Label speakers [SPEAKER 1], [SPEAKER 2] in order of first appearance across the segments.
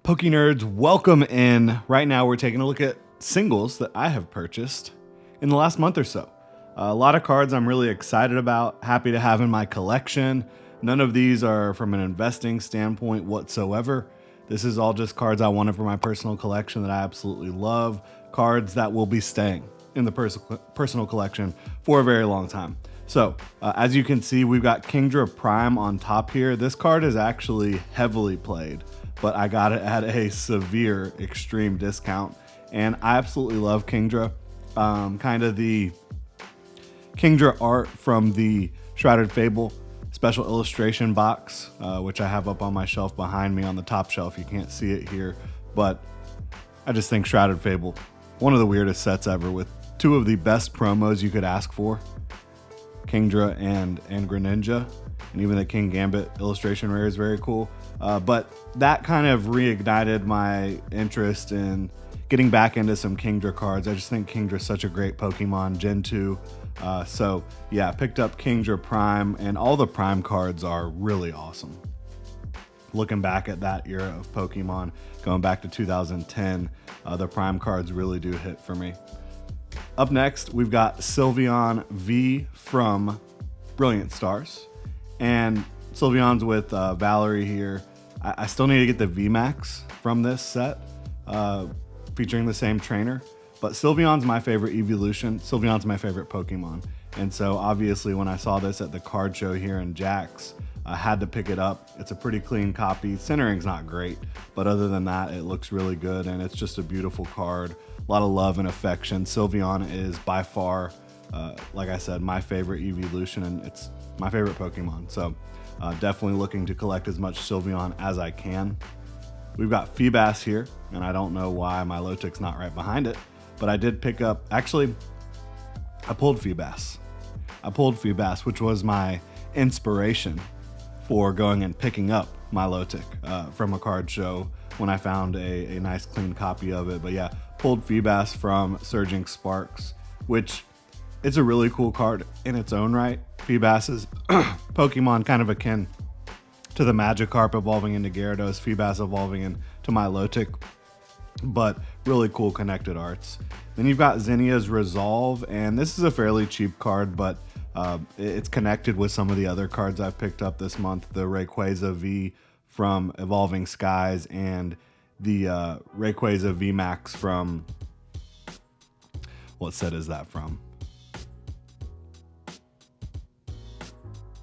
[SPEAKER 1] Poke Nerds, welcome in. Right now we're taking a look at singles that I have purchased in the last month or so. A lot of cards I'm really excited about, happy to have in my collection. None of these are from an investing standpoint whatsoever. This is all just cards I wanted for my personal collection that I absolutely love. Cards that will be staying in the personal collection for a very long time. So, as you can see, we've got Kingdra Prime on top here. This card is actually heavily played, but I got it at a severe extreme discount. And I absolutely love Kingdra. Kind of the Kingdra art from the Shrouded Fable special illustration box, which I have up on my shelf behind me on the top shelf. You can't see it here, but I just think Shrouded Fable, one of the weirdest sets ever, with two of the best promos you could ask for. Kingdra and Greninja, and even the King Gambit illustration rare is very cool. But that kind of reignited my interest in getting back into some Kingdra cards. I just think Kingdra is such a great Pokemon, Gen 2. So yeah, picked up Kingdra Prime, and all the Prime cards are really awesome. Looking back at that era of Pokemon, going back to 2010, the Prime cards really do hit for me. Up next, we've got Sylveon V from Brilliant Stars. And Sylveon's with Valerie here. I still need to get the VMAX from this set, featuring the same trainer. But Sylveon's my favorite evolution. Sylveon's my favorite Pokemon. And so obviously when I saw this at the card show here in Jax, I had to pick it up. It's a pretty clean copy. Centering's not great, but other than that, it looks really good, and it's just a beautiful card. A lot of love and affection. Sylveon is by far, like I said, my favorite evolution, and it's my favorite Pokemon. So definitely looking to collect as much Sylveon as I can. We've got Feebas here, and I don't know why Milotic's not right behind it, but I did pick up, actually, I pulled Feebas. Which was my inspiration for going and picking up Milotic from a card show when I found a nice clean copy of it. But yeah, pulled Feebas from Surging Sparks, which it's a really cool card in its own right. Feebas is Pokemon kind of akin to the Magikarp evolving into Gyarados, Feebas evolving into Milotic, but really cool connected arts. Then you've got Zinnia's Resolve, and this is a fairly cheap card, but it's connected with some of the other cards I've picked up this month, the Rayquaza V from Evolving Skies and the Rayquaza VMAX from, what set is that from?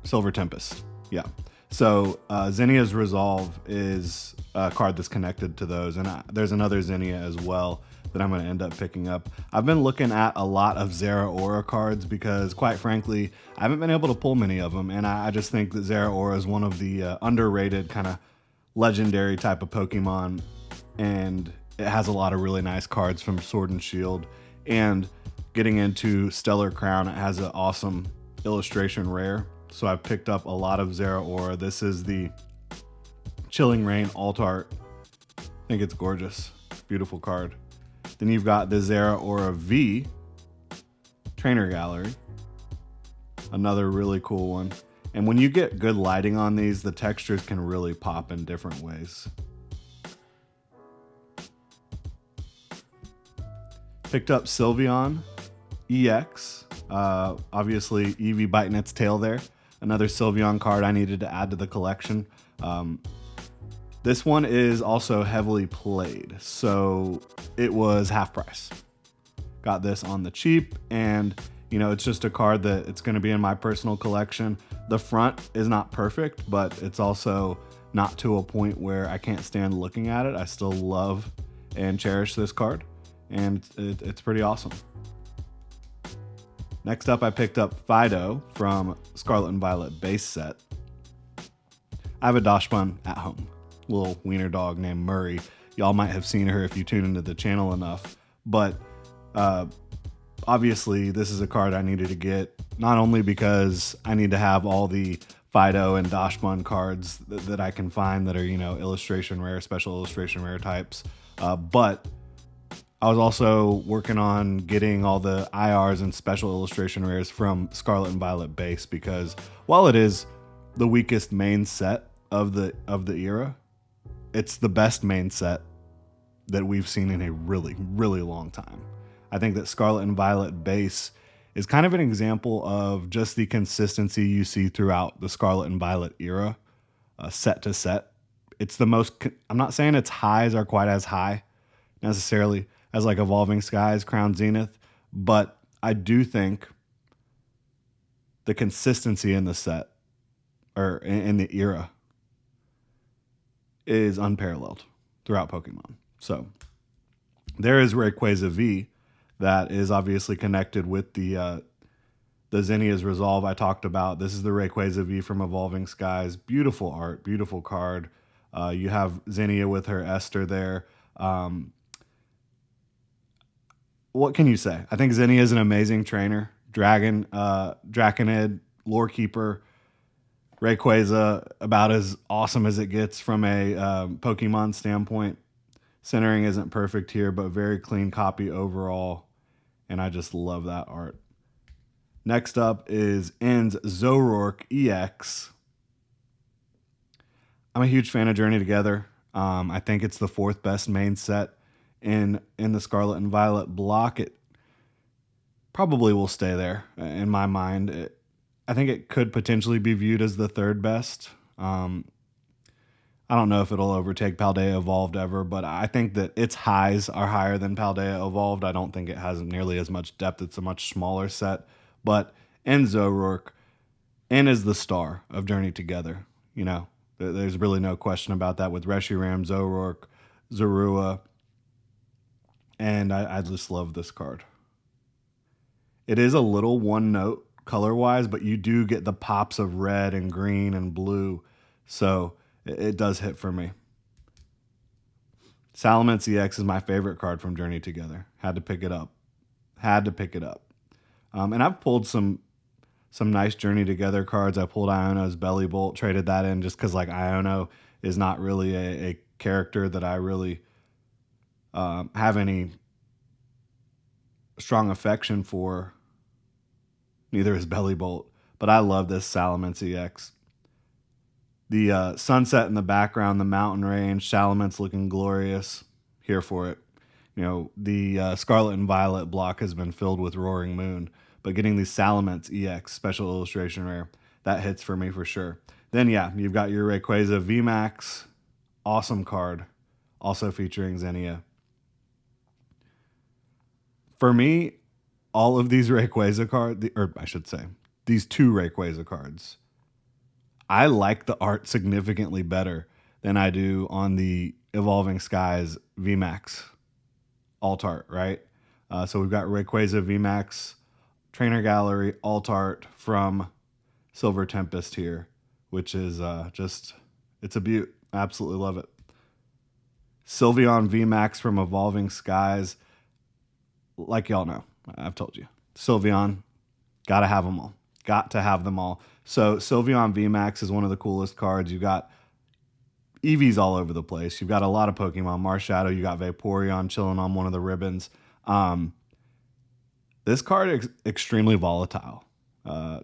[SPEAKER 1] Silver Tempest. Yeah. So Zinnia's Resolve is a card that's connected to those, and there's another Zinnia as well that I'm going to end up picking up. I've been looking at a lot of Zeraora cards because, quite frankly, I haven't been able to pull many of them, and I just think that Zeraora is one of the underrated kind of legendary type of Pokemon, and it has a lot of really nice cards from Sword and Shield. And getting into Stellar Crown, it has an awesome illustration rare, so I've picked up a lot of Zeraora. This is the Chilling Rain alt art. I think it's gorgeous. Beautiful card. Then you've got the Zeraora V Trainer Gallery. Another really cool one. And when you get good lighting on these, the textures can really pop in different ways. Picked up Sylveon EX. Obviously, Eevee biting its tail there. Another Sylveon card I needed to add to the collection. This one is also heavily played, so it was half price. Got this on the cheap, and you know, it's just a card that it's going to be in my personal collection. The front is not perfect, but it's also not to a point where I can't stand looking at it. I still love and cherish this card, and it's pretty awesome. Next up, I picked up Fidough from Scarlet and Violet base set. I have a Dachshund at home. Little wiener dog named Murray. Y'all might have seen her if you tune into the channel enough, but obviously this is a card I needed to get, not only because I need to have all the Fidough and Dachshund cards that I can find that are, you know, illustration rare, special illustration rare types, but I was also working on getting all the IRs and special illustration rares from Scarlet and Violet base, because while it is the weakest main set of the era, it's the best main set that we've seen in a really, really long time. I think that Scarlet and Violet base is kind of an example of just the consistency you see throughout the Scarlet and Violet era, set to set. It's the most, I'm not saying its highs are quite as high necessarily as like Evolving Skies, Crown Zenith, but I do think the consistency in the set or in the era is unparalleled throughout Pokemon. So there is Rayquaza V that is obviously connected with the Zinnia's Resolve I talked about. This is the Rayquaza V from Evolving Skies. Beautiful art, beautiful card. You have Zinnia with her Esther there. What can you say? I think Zinnia is an amazing trainer. Draconid, Lore Keeper, Rayquaza, about as awesome as it gets from a Pokemon standpoint. Centering isn't perfect here, but very clean copy overall. And I just love that art. Next up is N's Zoroark EX. I'm a huge fan of Journey Together. I think it's the fourth best main set in the Scarlet and Violet block. It probably will stay there in my mind. I think it could potentially be viewed as the third best. I don't know if it'll overtake Paldea Evolved ever, but I think that its highs are higher than Paldea Evolved. I don't think it has nearly as much depth. It's a much smaller set. But N Zoroark, N is the star of Journey Together. You know, there's really no question about that with Reshiram, Zoroark, Zeraora. And I just love this card. It is a little one note color-wise, but you do get the pops of red and green and blue. So it does hit for me. Salamence EX is my favorite card from Journey Together. Had to pick it up. And I've pulled some nice Journey Together cards. I pulled Iono's Belly Bolt, traded that in just because like Iono is not really a character that I really have any strong affection for. Neither is Belly Bolt, but I love this Salamence EX. The sunset in the background, the mountain range, Salamence looking glorious. Here for it. You know, the Scarlet and Violet block has been filled with Roaring Moon, but getting the Salamence EX special illustration rare, that hits for me for sure. Then yeah, you've got your Rayquaza VMAX, awesome card, also featuring Zinnia. For me, all of these Rayquaza cards, or I should say, these two Rayquaza cards, I like the art significantly better than I do on the Evolving Skies VMAX alt art, right? So we've got Rayquaza VMAX Trainer Gallery alt art from Silver Tempest here, which is it's a beaut. I absolutely love it. Sylveon VMAX from Evolving Skies. Like y'all know, I've told you. Sylveon, gotta have them all. Got to have them all. So Sylveon VMAX is one of the coolest cards. You've got Eevees all over the place. You've got a lot of Pokemon. Marshadow, you got Vaporeon chilling on one of the ribbons. This card is extremely volatile.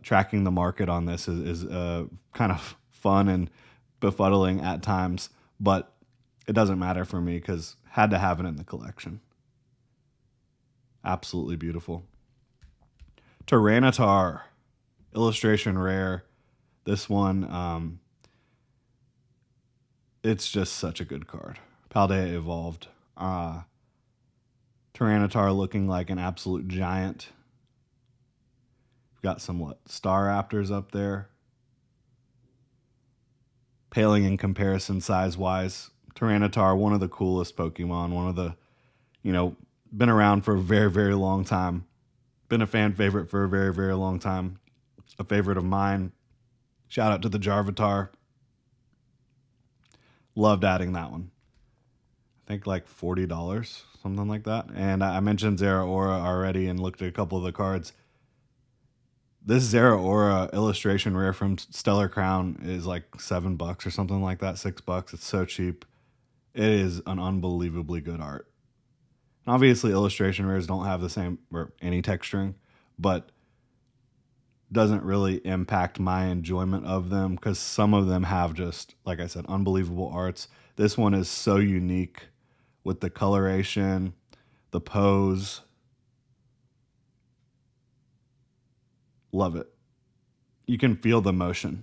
[SPEAKER 1] Tracking the market on this is kind of fun and befuddling at times, but it doesn't matter for me because had to have it in the collection. Absolutely beautiful. Tyranitar, illustration rare. This one, it's just such a good card. Paldea Evolved. Tyranitar looking like an absolute giant. We've got some Staraptors up there. Paling in comparison size-wise. Tyranitar, one of the coolest Pokemon. One of the, been around for a very, very long time. Been a fan favorite for a very, very long time. A favorite of mine. Shout out to the Jarvitar. Loved adding that one. I think like $40, something like that. And I mentioned Zeraora already and looked at a couple of the cards. This Zeraora illustration rare from Stellar Crown is like $7 or something like that, $6. It's so cheap. It is an unbelievably good art. And obviously, illustration rares don't have the same or any texturing, but doesn't really impact my enjoyment of them because some of them have just, like I said, unbelievable arts. This one is so unique with the coloration, the pose. Love it. You can feel the motion,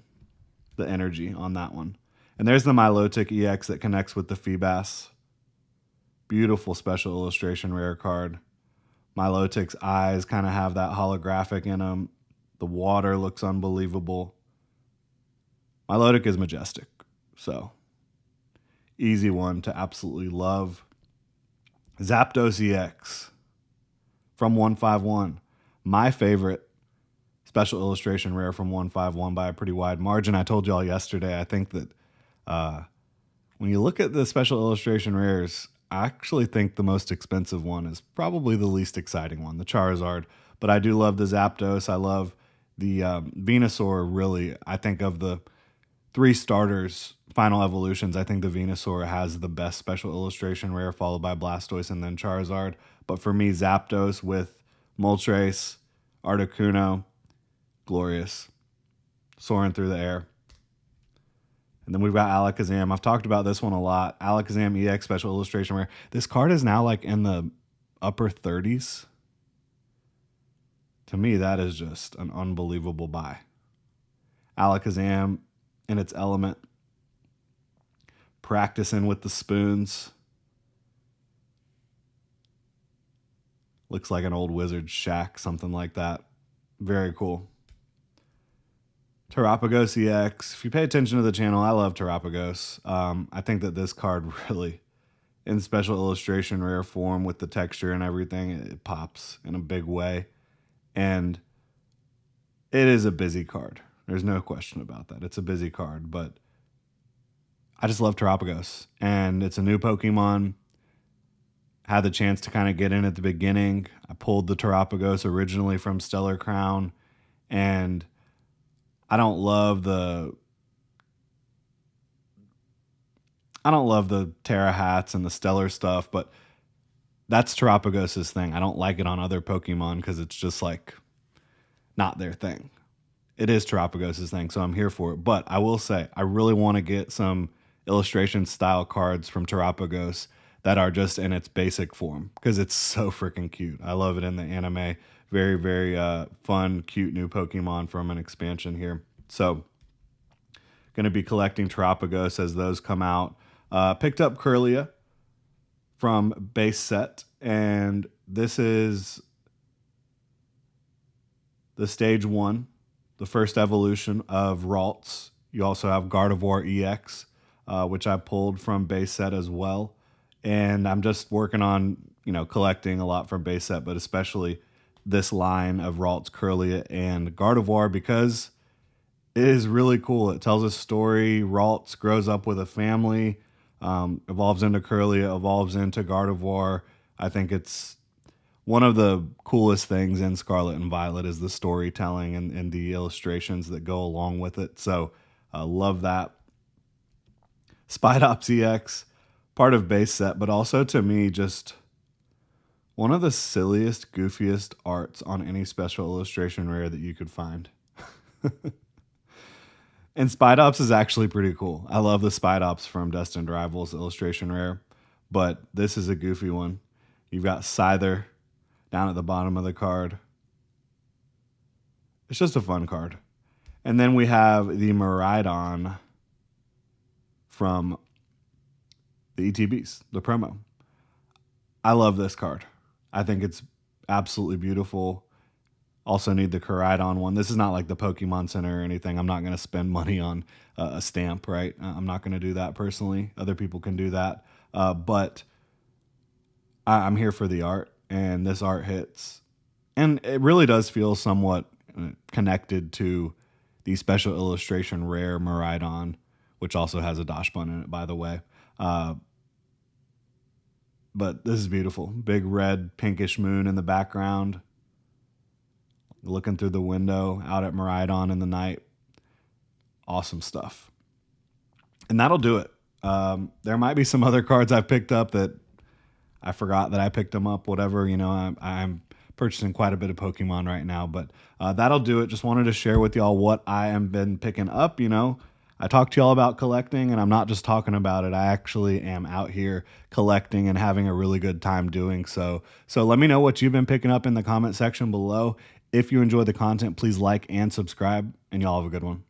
[SPEAKER 1] the energy on that one. And there's the Milotic EX that connects with the Feebas. Beautiful special illustration rare card. Milotic's eyes kind of have that holographic in them. The water looks unbelievable. Milotic is majestic. So, easy one to absolutely love. Zapdos EX from 151. My favorite special illustration rare from 151 by a pretty wide margin. I told y'all yesterday, I think that when you look at the special illustration rares, I actually think the most expensive one is probably the least exciting one, the Charizard. But I do love the Zapdos. I love the Venusaur, really. I think of the 3 starters, final evolutions, I think the Venusaur has the best special illustration rare, followed by Blastoise and then Charizard. But for me, Zapdos with Moltres, Articuno, glorious. Soaring through the air. And then we've got Alakazam. I've talked about this one a lot. Alakazam EX special illustration rare. This card is now like in the upper 30s. To me, that is just an unbelievable buy. Alakazam in its element. Practicing with the spoons. Looks like an old wizard's shack, something like that. Very cool. Terapagos EX. If you pay attention to the channel, I love Terapagos. I think that this card really, in special illustration rare form with the texture and everything, it pops in a big way. And it is a busy card. There's no question about that. It's a busy card, but I just love Terapagos. And it's a new Pokemon. Had the chance to kind of get in at the beginning. I pulled the Terapagos originally from Stellar Crown, and I don't love the Terra hats and the Stellar stuff, but that's Terapagos' thing. I don't like it on other Pokemon because it's just like not their thing. It is Terapagos' thing, so I'm here for it. But I will say, I really want to get some illustration style cards from Terapagos that are just in its basic form because it's so freaking cute. I love it in the anime. Very, very fun, cute new Pokemon from an expansion here. So, going to be collecting Terapagos as those come out. Picked up Kirlia from base set, and this is the stage 1, the first evolution of Ralts. You also have Gardevoir EX, which I pulled from base set as well. And I'm just working on, collecting a lot from base set, but especially this line of Ralts, Kirlia, and Gardevoir because it is really cool. It tells a story. Ralts grows up with a family, evolves into Kirlia, evolves into Gardevoir. I think it's one of the coolest things in Scarlet and Violet is the storytelling and the illustrations that go along with it. So I love that. Spidops EX, part of base set, but also to me just one of the silliest, goofiest arts on any special illustration rare that you could find. And Spidops is actually pretty cool. I love the Spidops from Destined Rivals illustration rare, but this is a goofy one. You've got Scyther down at the bottom of the card. It's just a fun card. And then we have the Miraidon from the ETBs, the promo. I love this card. I think it's absolutely beautiful. Also need the Koraidon one. This is not like the Pokemon Center or anything. I'm not going to spend money on a stamp, right? I'm not going to do that personally. Other people can do that. But I'm here for the art, and this art hits. And it really does feel somewhat connected to the special illustration rare Miraidon, which also has a Dash bun in it, by the way. But this is beautiful. Big red pinkish moon in the background. Looking through the window out at Miraidon in the night. Awesome stuff. And that'll do it. There might be some other cards I've picked up that I forgot that I picked them up, whatever. I'm purchasing quite a bit of Pokemon right now, but that'll do it. Just wanted to share with y'all what I have been picking up. I talk to y'all about collecting, and I'm not just talking about it. I actually am out here collecting and having a really good time doing so. So let me know what you've been picking up in the comment section below. If you enjoy the content, please like and subscribe, and y'all have a good one.